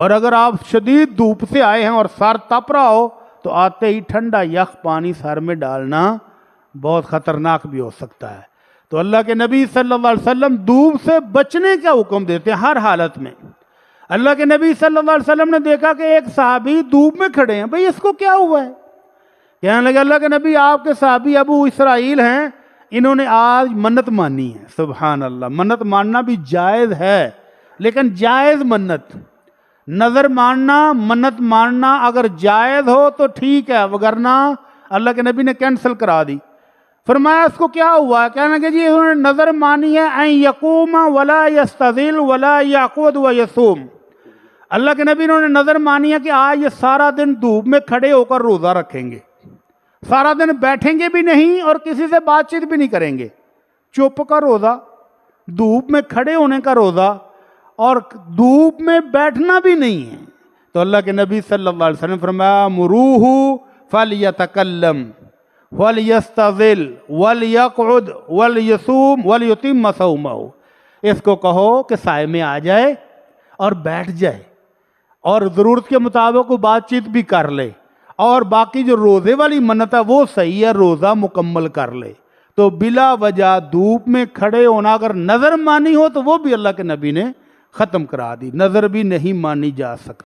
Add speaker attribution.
Speaker 1: और अगर आप शदीद धूप से आए हैं और सर तप रहा हो तो आते ही ठंडा यख पानी सर में डालना बहुत ख़तरनाक भी हो सकता है। तो अल्लाह के नबी सल्लल्लाहु अलैहि वसल्लम धूप से बचने का हुक्म देते हैं हर हालत में। अल्लाह के नबी सल्लल्लाहु अलैहि वसल्लम ने देखा कि एक सहाबी धूप में खड़े हैं, भाई इसको क्या हुआ है? कहने लगे अल्लाह के नबी आपके सहाबी अबू इसराइल हैं, इन्होंने आज मन्नत मानी है। सुभान अल्लाह, मन्नत मानना भी जायज़ है, लेकिन जायज़ मन्नत, नज़र मानना मन्नत मानना अगर जायज़ हो तो ठीक है, वगरना अल्लाह के नबी ने कैंसिल करा दी। फरमाया इसको क्या हुआ? कहने लगे जी इन्होंने नज़र मानी है ऐ यकूम वला यस्तज़िल वला याक़ुद व यसूम। अल्लाह के नबी ने नज़र मानी है कि आज ये सारा दिन धूप में खड़े होकर रोज़ा रखेंगे, सारा दिन बैठेंगे भी नहीं और किसी से बातचीत भी नहीं करेंगे, चुप का रोज़ा, धूप में खड़े होने का रोज़ा और धूप में बैठना भी नहीं है। तो अल्लाह के नबी सल्लल्लाहु अलैहि वसल्लम फरमाया मुरूहु फलयतकल्लम वलयस्तज़िल वलयक़उद वलयसूम वलयुतिम्म सौमहु। इसको कहो कि साए में आ जाए और बैठ जाए और ज़रूरत के मुताबिक को बातचीत भी कर ले, और बाकी जो रोज़े वाली मन्नत है वो सही है, रोज़ा मुकम्मल कर ले। तो बिला वजह धूप में खड़े होना अगर नज़र मानी हो तो वो भी अल्लाह के नबी ने ख़त्म करा दी, नज़र भी नहीं मानी जा सकती।